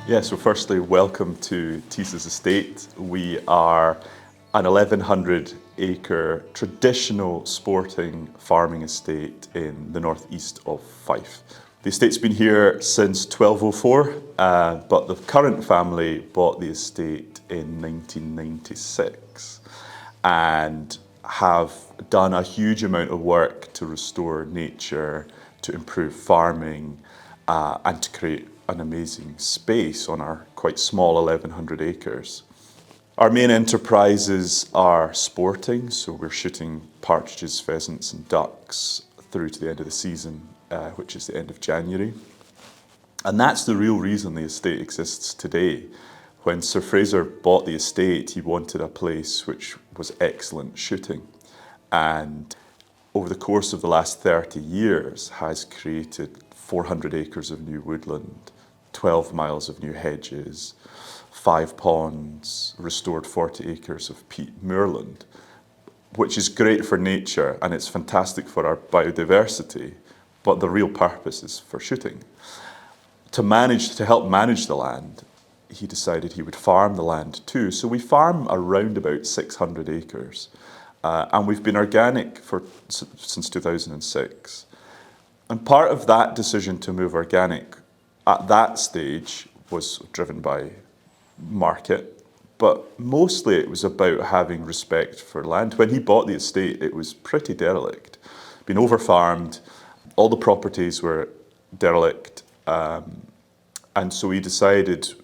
Yeah, so firstly, welcome to Teasses Estate. We are an 1,100 acre traditional sporting farming estate in the northeast of Fife. The estate's been here since 1204, but the current family bought the estate in 1996 and have done a huge amount of work to restore nature, to improve farming, and to create an amazing space on our quite small 1,100 acres. Our main enterprises are sporting, so we're shooting partridges, pheasants and ducks through to the end of the season, which is the end of January. And that's the real reason the estate exists today. When Sir Fraser bought the estate, he wanted a place which was excellent shooting. And over the course of the last 30 years has created 400 acres of new woodland, 12 miles of new hedges, 5 ponds, restored 40 acres of peat moorland, which is great for nature and it's fantastic for our biodiversity, but the real purpose is for shooting. To help manage the land, he decided he would farm the land too. So we farm around about 600 acres. And we've been organic since 2006. And part of that decision to move organic at that stage was driven by market, but mostly it was about having respect for land. When he bought the estate, it was pretty derelict, been over-farmed, all the properties were derelict, and so he decided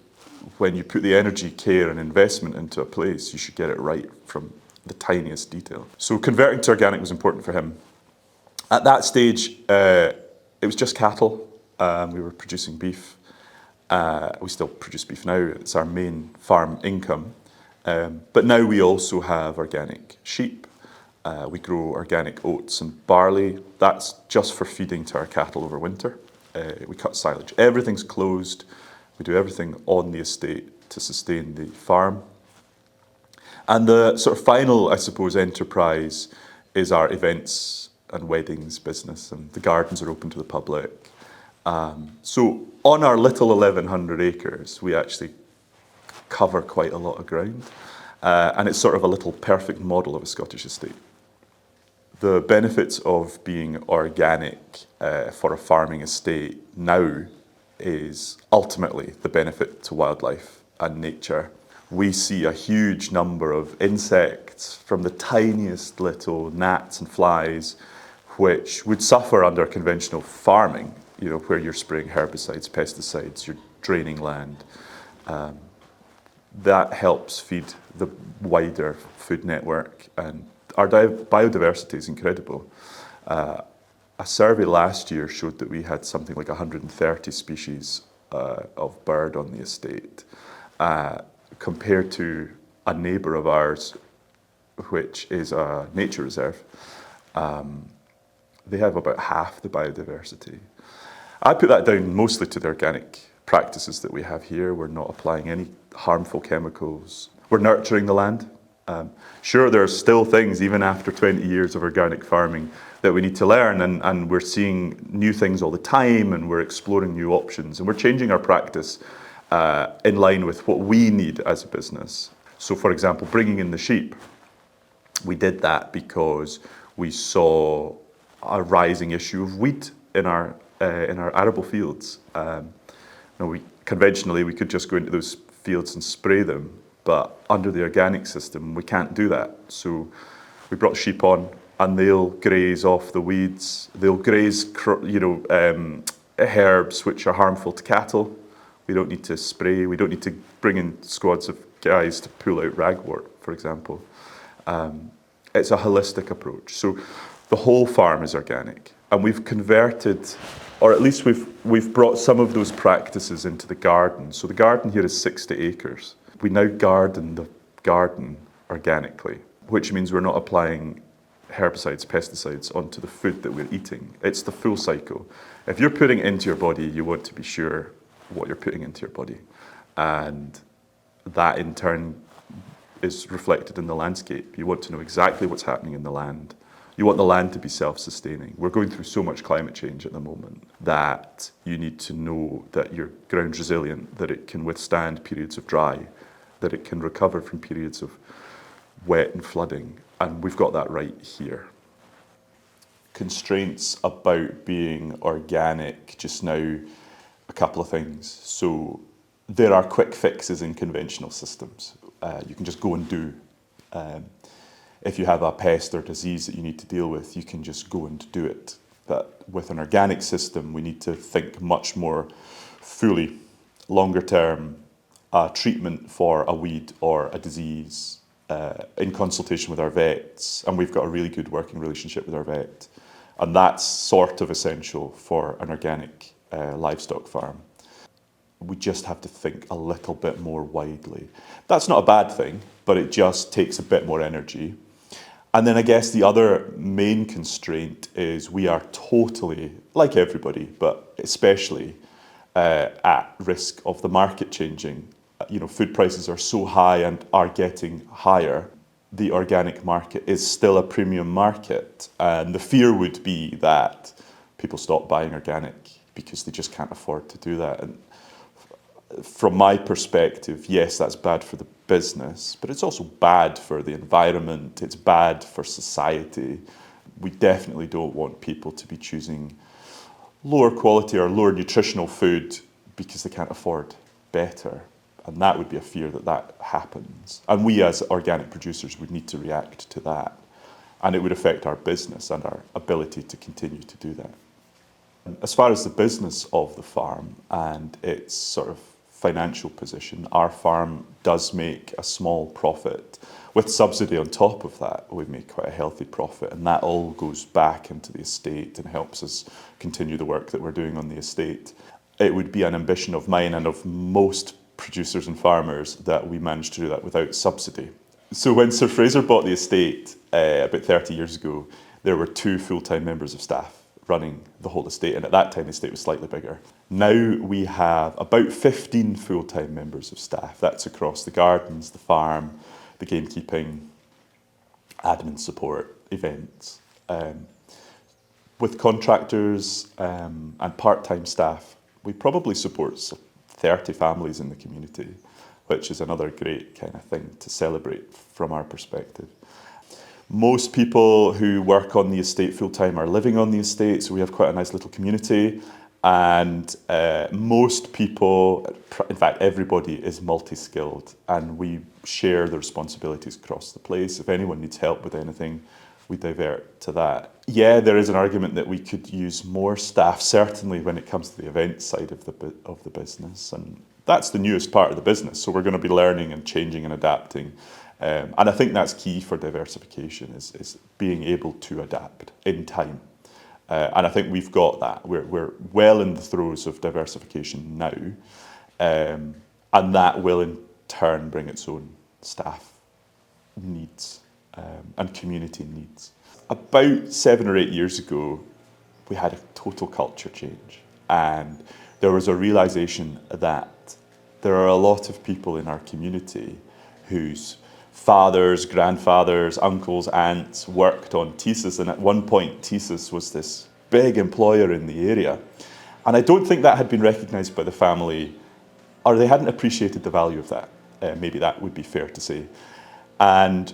when you put the energy, care and investment into a place, you should get it right from the tiniest detail. So converting to organic was important for him. At that stage, it was just cattle. We were producing beef. We still produce beef now. It's our main farm income. But now we also have organic sheep. We grow organic oats and barley. That's just for feeding to our cattle over winter. We cut silage. Everything's closed. We do everything on the estate to sustain the farm. And the sort of final, I suppose, enterprise is our events and weddings business, and the gardens are open to the public. So on our little 1,100 acres, we actually cover quite a lot of ground, and it's sort of a little perfect model of a Scottish estate. The benefits of being organic for a farming estate now is ultimately the benefit to wildlife and nature. We see a huge number of insects, from the tiniest little gnats and flies, which would suffer under conventional farming, where you're spraying herbicides, pesticides, you're draining land. That helps feed the wider food network, and our biodiversity is incredible. A survey last year showed that we had something like 130 species of bird on the estate, compared to a neighbour of ours, which is a nature reserve. They have about half the biodiversity. I put that down mostly to the organic practices that we have here. We're not applying any harmful chemicals. We're nurturing the land. Sure, there are still things, even after 20 years of organic farming, that we need to learn, and we're seeing new things all the time, and we're exploring new options, and we're changing our practice in line with what we need as a business. So, for example, bringing in the sheep, we did that because we saw a rising issue of weed in our arable fields. Conventionally, we could just go into those fields and spray them, but under the organic system, we can't do that. So we brought sheep on, and they'll graze off the weeds. They'll graze, herbs which are harmful to cattle. We don't need to spray. We don't need to bring in squads of guys to pull out ragwort, for example. It's a holistic approach. So the whole farm is organic, and we've converted, or at least we've brought some of those practices into the garden. So the garden here is 60 acres. We now garden the garden organically, which means we're not applying herbicides, pesticides onto the food that we're eating. It's the full cycle. If you're putting it into your body, you want to be sure what you're putting into your body. And that in turn is reflected in the landscape. You want to know exactly what's happening in the land You want the land to be self-sustaining. We're going through so much climate change at the moment that you need to know that your ground's resilient, that it can withstand periods of dry, that it can recover from periods of wet and flooding. And we've got that right here. Constraints about being organic just now, a couple of things. So there are quick fixes in conventional systems. You can just go and do. If you have a pest or disease that you need to deal with, you can just go and do it. But with an organic system, we need to think much more fully, longer term, treatment for a weed or a disease in consultation with our vets. And we've got a really good working relationship with our vet. And that's sort of essential for an organic livestock farm. We just have to think a little bit more widely. That's not a bad thing, but it just takes a bit more energy. And then I guess the other main constraint is we are totally, like everybody, but especially at risk of the market changing. Food prices are so high and are getting higher. The organic market is still a premium market. And the fear would be that people stop buying organic because they just can't afford to do that. And from my perspective, yes, that's bad for the business, but it's also bad for the environment, it's bad for society. We definitely don't want people to be choosing lower quality or lower nutritional food because they can't afford better. And that would be a fear that happens. And we as organic producers would need to react to that. And it would affect our business and our ability to continue to do that. As far as the business of the farm and its sort of financial position, our farm does make a small profit. With subsidy on top of that, we make quite a healthy profit, and that all goes back into the estate and helps us continue the work that we're doing on the estate. It would be an ambition of mine and of most producers and farmers that we manage to do that without subsidy. So when Sir Fraser bought the estate about 30 years ago, there were 2 full-time members of staff running the whole estate, and at that time the estate was slightly bigger. Now we have about 15 full-time members of staff. That's across the gardens, the farm, the gamekeeping, admin support, events. With contractors and part-time staff, we probably support 30 families in the community, which is another great kind of thing to celebrate from our perspective. Most people who work on the estate full-time are living on the estate, so we have quite a nice little community. And most people, in fact everybody, is multi-skilled, and we share the responsibilities across the place. If anyone needs help with anything, we divert to that. Yeah, there is an argument that we could use more staff, certainly when it comes to the event side of the business. And that's the newest part of the business, so we're going to be learning and changing and adapting. And I think that's key for diversification, is being able to adapt in time. And I think we've got that. We're well in the throes of diversification now. And that will in turn bring its own staff needs and community needs. About 7 or 8 years ago, we had a total culture change. And there was a realization that there are a lot of people in our community whose fathers, grandfathers, uncles, aunts worked on Teasses, and at one point Teasses was this big employer in the area. And I don't think that had been recognised by the family, or they hadn't appreciated the value of that. Maybe that would be fair to say. And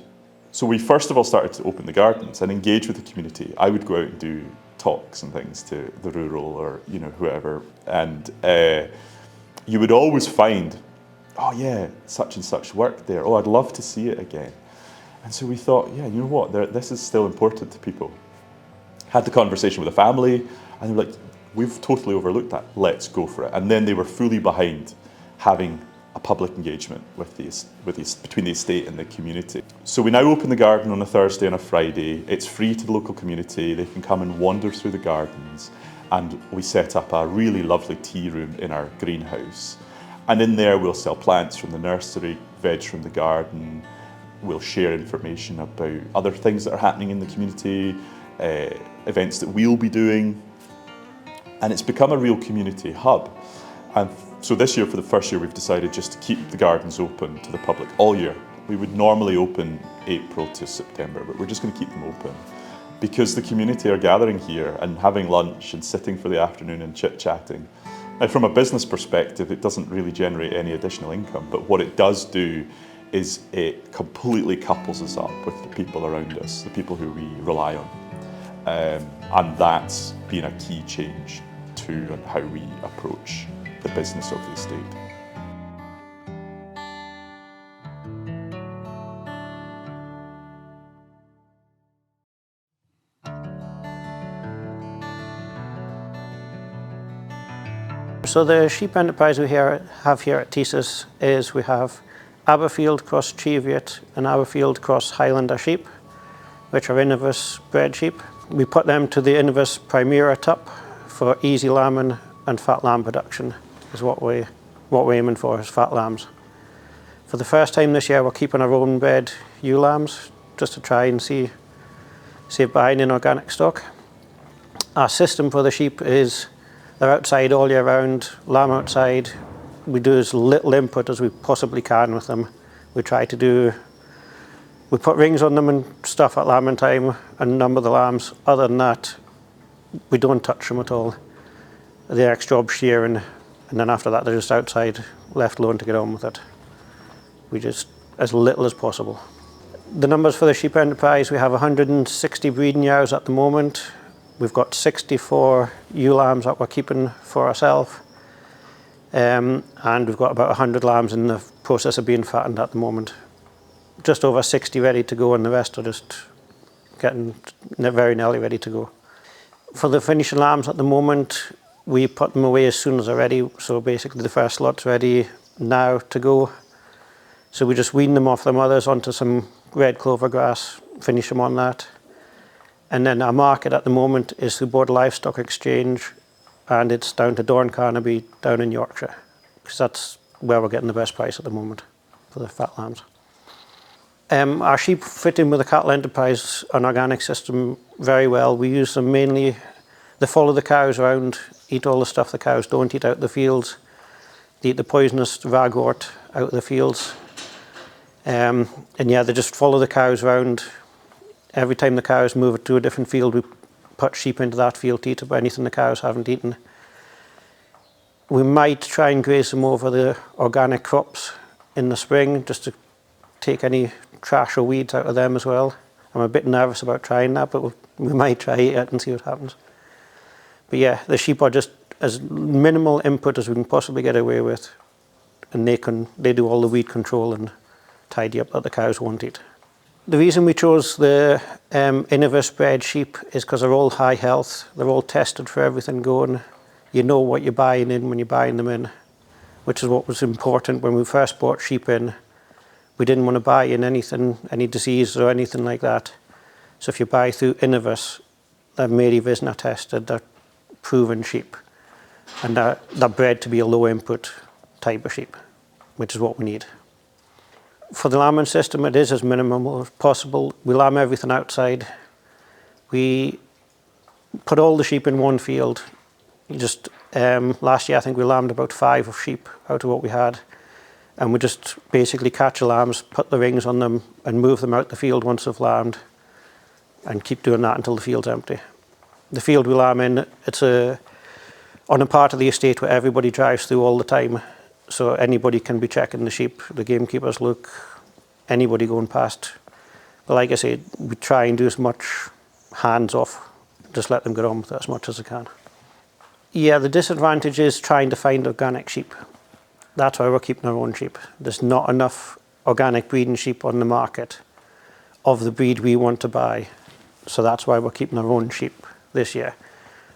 so we first of all started to open the gardens and engage with the community. I would go out and do talks and things to the rural or whoever, and you would always find, oh yeah, such and such work there. Oh, I'd love to see it again. And so we thought, yeah, you know what, this is still important to people. Had the conversation with the family, and they were like, we've totally overlooked that, let's go for it. And then they were fully behind having a public engagement between the estate and the community. So we now open the garden on a Thursday and a Friday. It's free to the local community. They can come and wander through the gardens, and we set up a really lovely tea room in our greenhouse. And in there we'll sell plants from the nursery, veg from the garden. We'll share information about other things that are happening in the community, events that we'll be doing. And it's become a real community hub. And so this year, for the first year, we've decided just to keep the gardens open to the public all year. We would normally open April to September, but we're just going to keep them open because the community are gathering here and having lunch and sitting for the afternoon and chit-chatting. Now, from a business perspective, it doesn't really generate any additional income, but what it does do is it completely couples us up with the people around us, the people who we rely on. And that's been a key change to how we approach the business of the estate. So the sheep enterprise we have here at Teasses is we have Aberfield cross Cheviot and Aberfield cross Highlander sheep, which are Innovis bred sheep. We put them to the Innovis Primera tup for easy lambing and fat lamb production is what we're aiming for, is fat lambs. For the first time this year we're keeping our own bred ewe lambs just to try and see if buying in organic stock. Our system for the sheep is they're outside all year round, lamb outside. We do as little input as we possibly can with them. We put rings on them and stuff at lambing time and number the lambs. Other than that, we don't touch them at all. The next job shearing, and then after that they're just outside, left alone to get on with it. We just, as little as possible. The numbers for the sheep enterprise, we have 160 breeding ewes at the moment. We've got 64 ewe lambs that we're keeping for ourselves. And we've got about 100 lambs in the process of being fattened at the moment. Just over 60 ready to go, and the rest are just getting very nearly ready to go. For the finishing lambs at the moment, we put them away as soon as they're ready. So basically the first lot's ready now to go. So we just wean them off their mothers onto some red clover grass, finish them on that. And then our market at the moment is through Border Livestock Exchange, and it's down to Dorncarnaby down in Yorkshire, because that's where we're getting the best price at the moment for the fat lambs. Our sheep fit in with the cattle enterprise and organic system very well. We use them mainly, they follow the cows around, eat all the stuff the cows don't eat out the fields. They eat the poisonous ragwort out of the fields. And yeah, they just follow the cows around. Every time the cows move to a different field, we put sheep into that field to eat up anything the cows haven't eaten. We might try and graze them over the organic crops in the spring, just to take any trash or weeds out of them as well. I'm a bit nervous about trying that, but we might try it and see what happens. But yeah, the sheep are just as minimal input as we can possibly get away with, and they do all the weed control and tidy up that the cows won't eat. The reason we chose the Innovis bred sheep is because they're all high health. They're all tested for everything going. You know what you're buying in when you're buying them in, which is what was important when we first bought sheep in. We didn't want to buy in anything, any disease or anything like that. So if you buy through Innovis, they're Mary Visner tested, they're proven sheep. And they're bred to be a low input type of sheep, which is what we need. For the lambing system, it is as minimal as possible. We lamb everything outside. We put all the sheep in one field. Last year I think we lambed about 5 of sheep out of what we had. And we just basically catch the lambs, put the rings on them and move them out the field once they've lambed, and keep doing that until the field's empty. The field we lamb in, it's on a part of the estate where everybody drives through all the time. So anybody can be checking the sheep, the gamekeepers look, anybody going past. But like I said, we try and do as much hands off, just let them get on with it as much as they can. Yeah, the disadvantage is trying to find organic sheep. That's why we're keeping our own sheep. There's not enough organic breeding sheep on the market of the breed we want to buy. So that's why we're keeping our own sheep this year.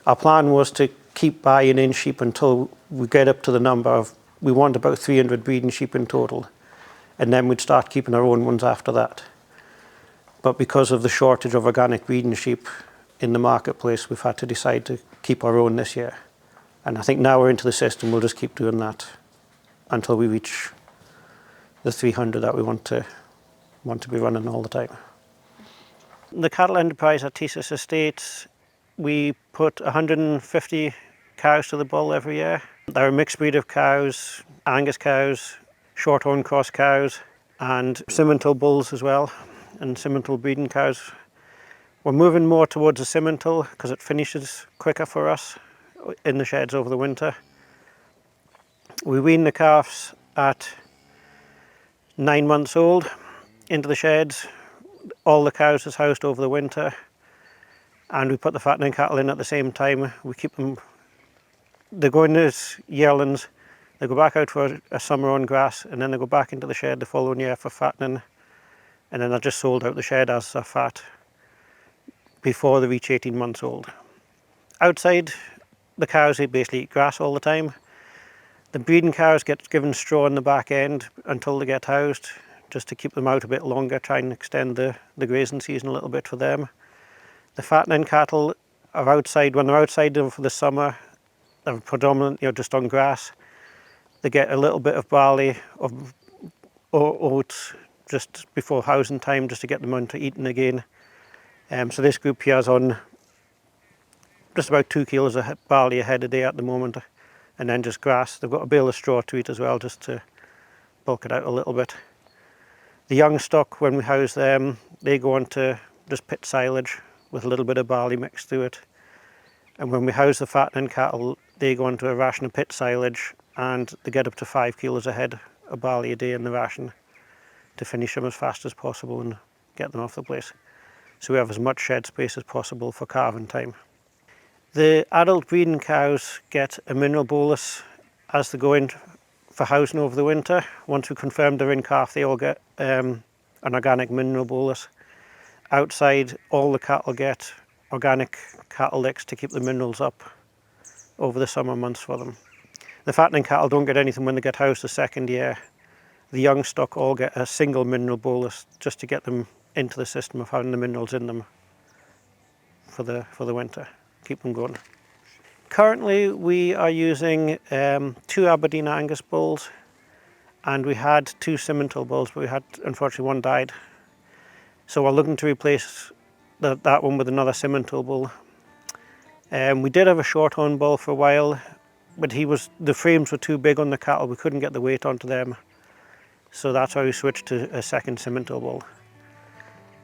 Our plan was to keep buying in sheep until we get up to the number of, we want about 300 breeding sheep in total, and then we'd start keeping our own ones after that. But because of the shortage of organic breeding sheep in the marketplace, we've had to decide to keep our own this year. And I think now we're into the system, we'll just keep doing that until we reach the 300 that we want to be running all the time. The cattle enterprise at Teasses Estate, we put 150 cows to the bull every year. They're a mixed breed of cows, Angus cows, shorthorn cross cows, and Simmental bulls as well, and Simmental breeding cows. We're moving more towards a simmental because it finishes quicker for us in the sheds over the winter. We wean the calves at 9 months old into the sheds. All the cows is housed over the winter, and we put the fattening cattle in at the same time. We keep them, they go in as yearlings, they go back out for a summer on grass, and then they go back into the shed the following year for fattening, and then they're just sold out the shed as a fat before they reach 18 months old. Outside, the cows, they basically eat grass all the time. The breeding cows get given straw in the back end until they get housed, just to keep them out a bit longer, try and extend the grazing season a little bit for them. The fattening cattle are outside. When they're outside for the summer, they're predominantly just on grass. They get a little bit of barley or oats just before housing time, just to get them onto eating again. So this group here is on just about 2 kilos of barley a head a day at the moment, and then just grass. They've got a bale of straw to eat as well, just to bulk it out a little bit. The young stock, when we house them, they go on to just pit silage with a little bit of barley mixed to it. And when we house the fattening cattle, they go on to a ration of pit silage, and they get up to 5 kilos a head of barley a day in the ration to finish them as fast as possible and get them off the place. So we have as much shed space as possible for calving time. The adult breeding cows get a mineral bolus as they go in for housing over the winter. Once we confirm they're in calf, they all get an organic mineral bolus. Outside, all the cattle get organic cattle licks to keep the minerals up over the summer months for them. The fattening cattle don't get anything when they get housed the second year. The young stock all get a single mineral bolus just to get them into the system of having the minerals in them for the winter, keep them going. Currently we are using 2 Aberdeen Angus bulls, and we had 2 Simmental bulls, but we had, unfortunately, one died. So we're looking to replace that one with another Simmental bull. We did have a shorthorn bull for a while, but the frames were too big on the cattle, we couldn't get the weight onto them. So that's why we switched to a second Simmental bull.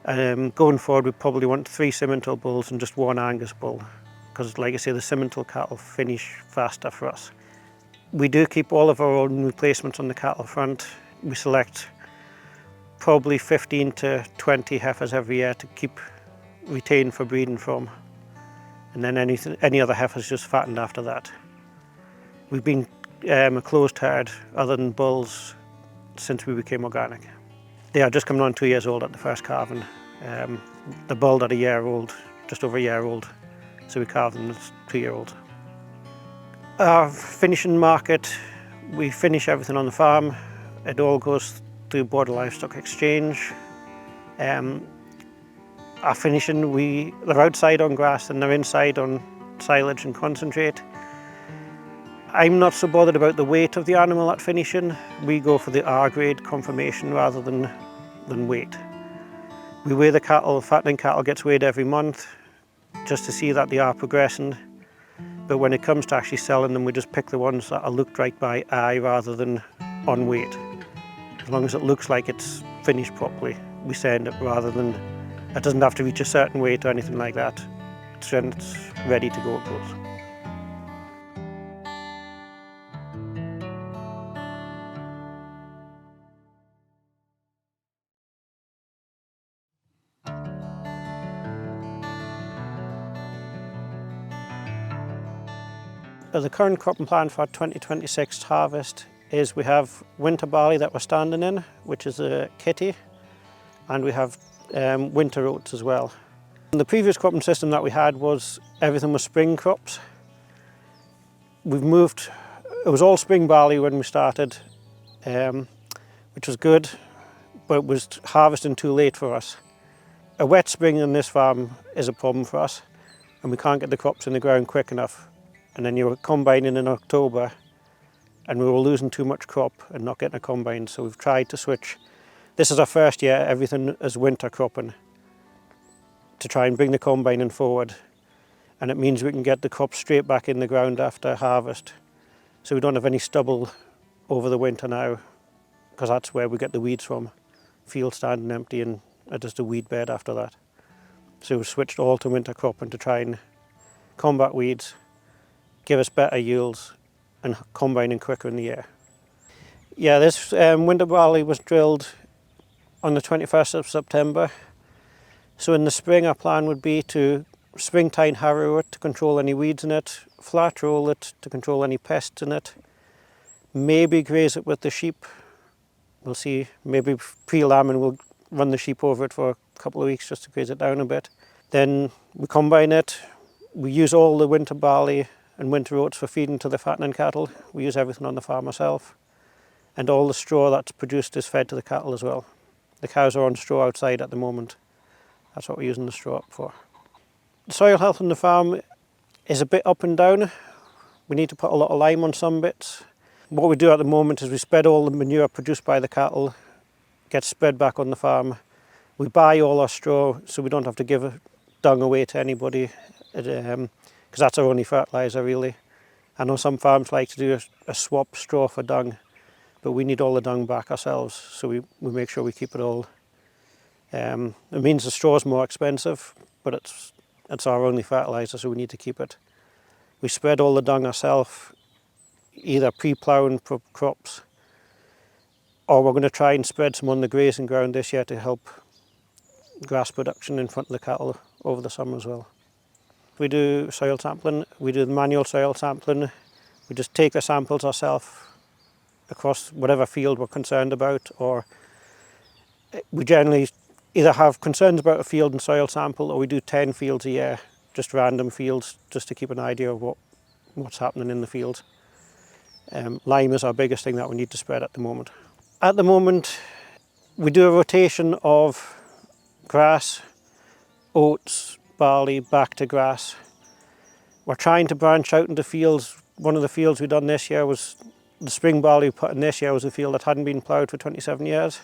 Going forward, we probably want 3 Simmental bulls and just 1 Angus bull, because like I say, the Simmental cattle finish faster for us. We do keep all of our own replacements on the cattle front. We select probably 15 to 20 heifers every year to keep retained for breeding from, and then any other heifers just fattened after that. We've been a closed herd other than bulls since we became organic. They are just coming on 2 years old at the first calving. The bull at a year old, just over a year old, so we calve them as 2-year-olds. Our finishing market, we finish everything on the farm. It all goes through Border Livestock Exchange. Our finishing, they're outside on grass and they're inside on silage and concentrate. I'm not so bothered about the weight of the animal at finishing. We go for the R grade conformation rather than weight. We weigh the cattle, fattening cattle gets weighed every month just to see that they are progressing. But when it comes to actually selling them, we just pick the ones that are looked right by eye rather than on weight. As long as it looks like it's finished properly, we send it rather than, it doesn't have to reach a certain weight or anything like that. It's ready to go, it goes. The current cropping plan for our 2026 harvest is we have winter barley that we're standing in, which is a kitty, and we have winter oats as well. The previous cropping system that we had was everything was spring crops. We've moved, it was all spring barley when we started, which was good, but it was harvesting too late for us. A wet spring in this farm is a problem for us, and we can't get the crops in the ground quick enough. And then you were combining in October, and we were losing too much crop and not getting a combine, so we've tried to switch. This is our first year, everything is winter cropping, to try and bring the combining forward. And it means we can get the crop straight back in the ground after harvest. So we don't have any stubble over the winter now, because that's where we get the weeds from. Field standing empty and just a weed bed after that. So we switched all to winter cropping to try and combat weeds, give us better yields and combining quicker in the year. Yeah, this winter barley was drilled on the 21st of September. So in the spring our plan would be to springtime harrow it to control any weeds in it, flat roll it to control any pests in it, maybe graze it with the sheep. We'll see, maybe pre-lambing we'll run the sheep over it for a couple of weeks just to graze it down a bit. Then we combine it, we use all the winter barley and winter oats for feeding to the fattening cattle. We use everything on the farm ourselves. And all the straw that's produced is fed to the cattle as well. The cows are on straw outside at the moment. That's what we're using the straw up for. The soil health on the farm is a bit up and down. We need to put a lot of lime on some bits. What we do at the moment is we spread all the manure produced by the cattle, gets spread back on the farm. We buy all our straw so we don't have to give dung away to anybody, because that's our only fertiliser really. I know some farms like to do a swap straw for dung, but we need all the dung back ourselves, so we make sure we keep it all. It means the straw is more expensive, but it's our only fertiliser, so we need to keep it. We spread all the dung ourselves, either pre-ploughing crops, or we're going to try and spread some on the grazing ground this year to help grass production in front of the cattle over the summer as well. We do soil sampling, we do the manual soil sampling. We just take the samples ourselves across whatever field we're concerned about, or we generally either have concerns about a field and soil sample, or we do 10 fields a year, just random fields, just to keep an idea of what's happening in the field. Lime is our biggest thing that we need to spread at the moment. At the moment, we do a rotation of grass, oats, barley, back to grass. We're trying to branch out into fields. One of the fields we done this year was the spring barley we put in this year was a field that hadn't been ploughed for 27 years.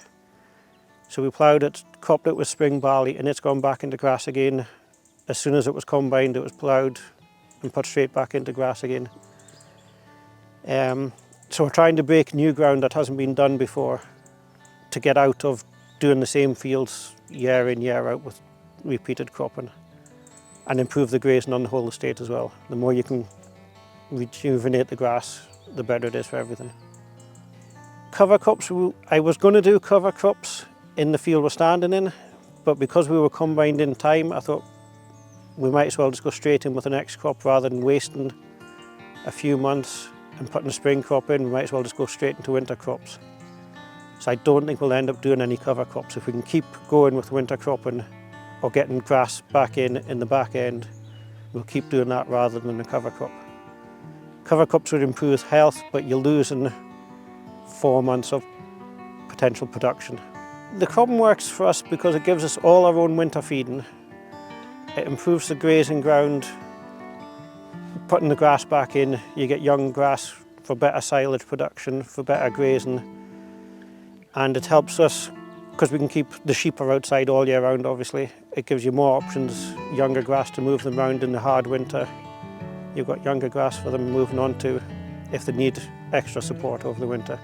So we ploughed it, cropped it with spring barley, and it's gone back into grass again. As soon as it was combined, it was ploughed and put straight back into grass again. So we're trying to break new ground that hasn't been done before to get out of doing the same fields year in, year out with repeated cropping, and improve the grazing on the whole estate as well. The more you can rejuvenate the grass, the better it is for everything. Cover crops, I was going to do cover crops in the field we're standing in, but because we were combined in time, I thought we might as well just go straight in with the next crop rather than wasting a few months and putting a spring crop in. We might as well just go straight into winter crops. So I don't think we'll end up doing any cover crops. If we can keep going with winter cropping or getting grass back in the back end, we'll keep doing that rather than a cover crop. Cover crops would improve health, but you're losing 4 months of potential production. The cropping works for us because it gives us all our own winter feeding. It improves the grazing ground. Putting the grass back in, you get young grass for better silage production, for better grazing. And it helps us, because we can keep the sheep are outside all year round obviously. It gives you more options, younger grass to move them around in the hard winter. You've got younger grass for them moving on to if they need extra support over the winter.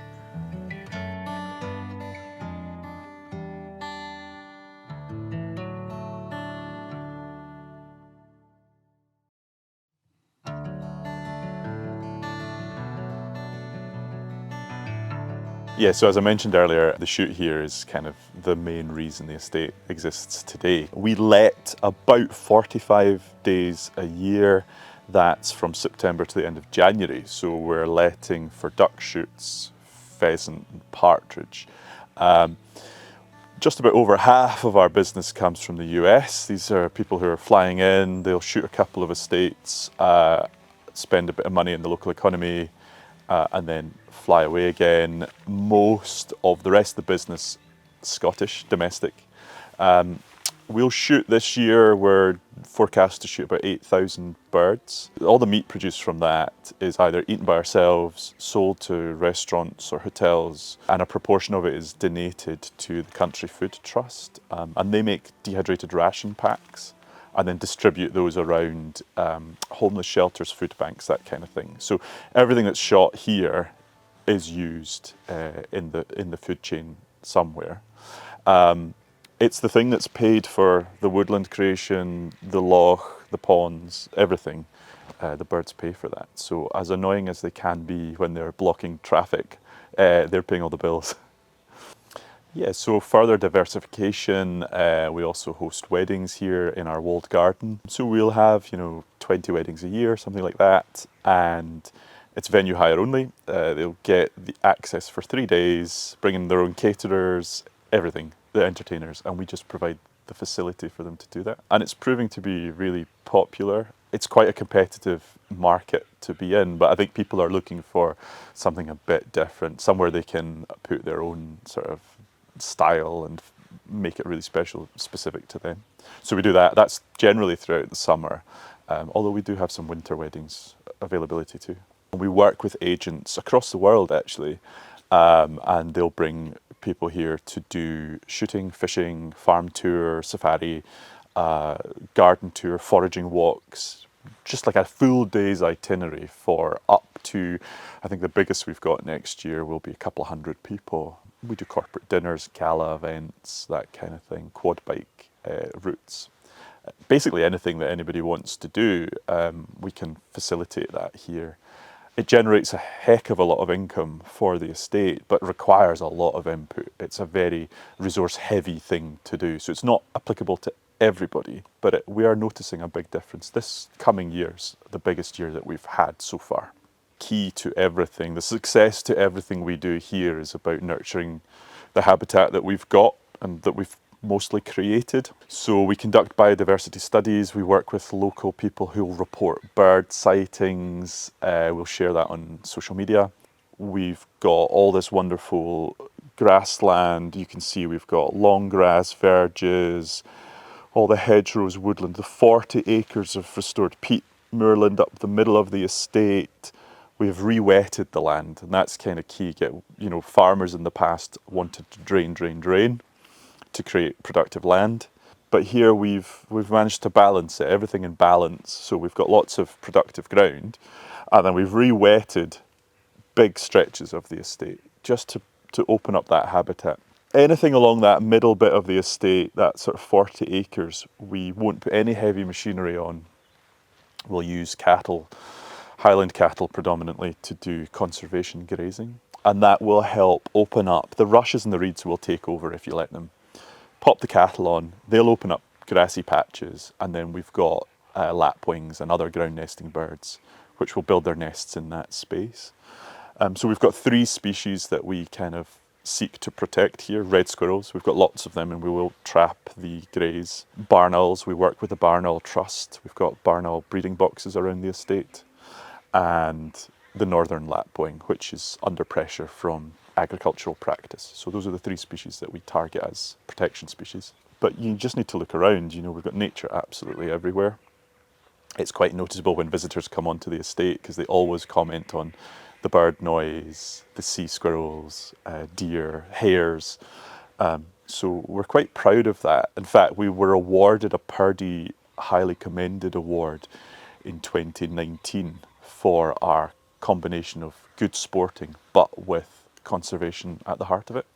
Yeah, so as I mentioned earlier, the shoot here is kind of the main reason the estate exists today. We let about 45 days a year. That's from September to the end of January. So we're letting for duck shoots, pheasant and partridge. Just about over half of our business comes from the US. These are people who are flying in, they'll shoot a couple of estates, spend a bit of money in the local economy, and then fly away again. Most of the rest of the business, Scottish, domestic. We'll shoot this year, we're forecast to shoot about 8,000 birds. All the meat produced from that is either eaten by ourselves, sold to restaurants or hotels, and a proportion of it is donated to the Country Food Trust. And they make dehydrated ration packs and then distribute those around homeless shelters, food banks, that kind of thing. So everything that's shot here is used in the food chain somewhere. It's the thing that's paid for the woodland creation, the loch, the ponds, everything. The birds pay for that. So as annoying as they can be when they're blocking traffic, they're paying all the bills. Yeah, so further diversification, we also host weddings here in our walled garden. So we'll have, 20 weddings a year, something like that, and it's venue hire only. They'll get the access for 3 days, bring in their own caterers, everything, the entertainers, and we just provide the facility for them to do that. And it's proving to be really popular. It's quite a competitive market to be in, but I think people are looking for something a bit different, somewhere they can put their own sort of style and make it really special, specific to them. So we do that. That's generally throughout the summer, although we do have some winter weddings availability too. We work with agents across the world actually, and they'll bring people here to do shooting, fishing, farm tour, safari, garden tour, foraging walks, just like a full day's itinerary for up to, I think the biggest we've got next year will be a couple of hundred people. We do corporate dinners, gala events, that kind of thing, quad bike routes. Basically anything that anybody wants to do, we can facilitate that here. It generates a heck of a lot of income for the estate, but requires a lot of input. It's a very resource heavy thing to do. So it's not applicable to everybody, but we are noticing a big difference. This coming year's the biggest year that we've had so far. Key to everything, the success to everything we do here is about nurturing the habitat that we've got and that we've mostly created. So we conduct biodiversity studies, we work with local people who will report bird sightings, we'll share that on social media. We've got all this wonderful grassland. You can see we've got long grass, verges, all the hedgerows, woodland, the 40 acres of restored peat moorland up the middle of the estate. We've re-wetted the land, and that's kind of key. Farmers in the past wanted to drain to create productive land, but here we've managed to balance it, everything in balance. So we've got lots of productive ground, and then we've re-wetted big stretches of the estate just to open up that habitat. Anything along that middle bit of the estate, that sort of 40 acres, we won't put any heavy machinery on. We'll use cattle, Highland cattle predominantly, to do conservation grazing, and that will help open up. The rushes and the reeds will take over if you let them. Pop the cattle on, they'll open up grassy patches, and then we've got lapwings and other ground nesting birds which will build their nests in that space. So we've got 3 species that we kind of seek to protect here. Red squirrels, we've got lots of them, and we will trap the greys. Barn owls, we work with the Barn Owl Trust. We've got barn owl breeding boxes around the estate. And the northern lapwing, which is under pressure from agricultural practice. So those are the 3 species that we target as protection species. But you just need to look around. We've got nature absolutely everywhere. It's quite noticeable when visitors come onto the estate because they always comment on the bird noise, the sea squirrels, deer, hares. So we're quite proud of that. In fact, we were awarded a Purdy Highly Commended Award in 2019 for our combination of good sporting but with conservation at the heart of it.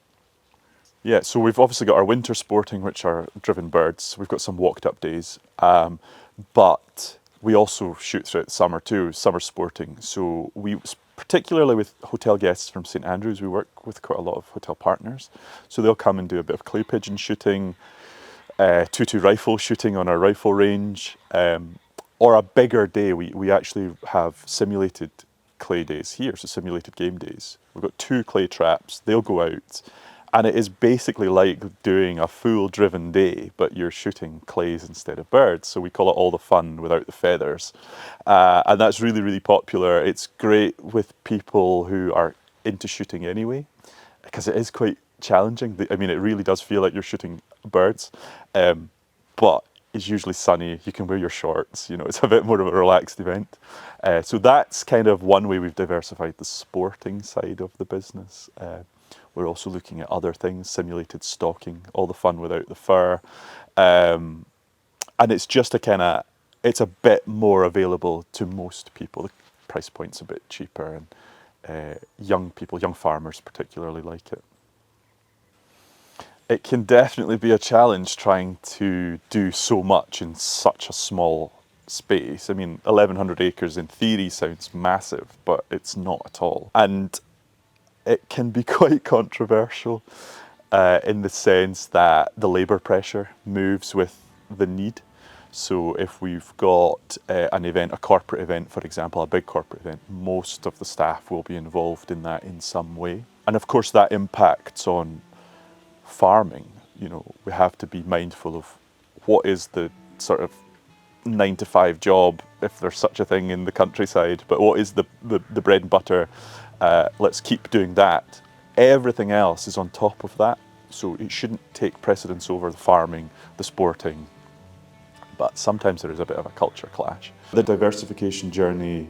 Yeah, so we've obviously got our winter sporting, which are driven birds. We've got some walked up days, but we also shoot throughout the summer too, summer sporting. So particularly with hotel guests from St Andrews, we work with quite a lot of hotel partners. So they'll come and do a bit of clay pigeon shooting, 2-2 rifle shooting on our rifle range, or a bigger day. We actually have simulated clay days here, so simulated game days. We've got 2 clay traps, they'll go out, and it is basically like doing a full driven day, but you're shooting clays instead of birds. So we call it all the fun without the feathers. And that's really, really popular. It's great with people who are into shooting anyway, because it is quite challenging. I mean, it really does feel like you're shooting birds, but it's usually sunny. You can wear your shorts, it's a bit more of a relaxed event. So that's kind of one way we've diversified the sporting side of the business. We're also looking at other things, simulated stalking, all the fun without the fur. And it's just it's a bit more available to most people. The price point's a bit cheaper, and young people, young farmers particularly like it. It can definitely be a challenge trying to do so much in such a small space. I mean, 1,100 acres in theory sounds massive, but it's not at all. And it can be quite controversial in the sense that the labour pressure moves with the need. So if we've got an event, a corporate event, for example, a big corporate event, most of the staff will be involved in that in some way. And of course that impacts on farming. You know, we have to be mindful of what is the sort of 9 to 5 job, if there's such a thing in the countryside, but what is the bread and butter? Let's keep doing that. Everything else is on top of that, so it shouldn't take precedence over the farming, the sporting, but sometimes there is a bit of a culture clash. The diversification journey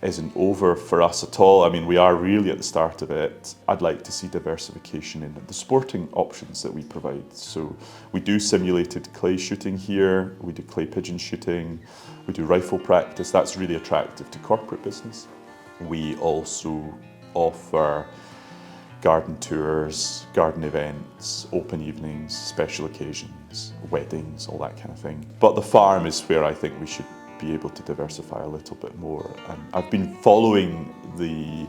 isn't over for us at all. I mean, we are really at the start of it. I'd like to see diversification in the sporting options that we provide. So we do simulated clay shooting here, we do clay pigeon shooting, we do rifle practice. That's really attractive to corporate business. We also offer garden tours, garden events, open evenings, special occasions, weddings, all that kind of thing. But the farm is where I think we should be able to diversify a little bit more. And I've been following the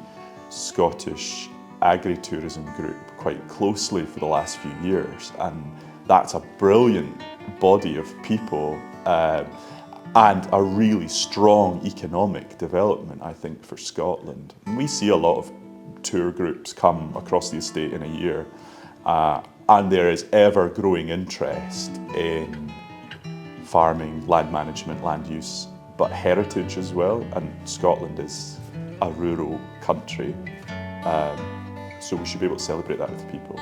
Scottish agri-tourism group quite closely for the last few years, and that's a brilliant body of people and a really strong economic development, I think, for Scotland. And we see a lot of tour groups come across the estate in a year, and there is ever growing interest in farming, land management, land use, but heritage as well. And Scotland is a rural country, so we should be able to celebrate that with people.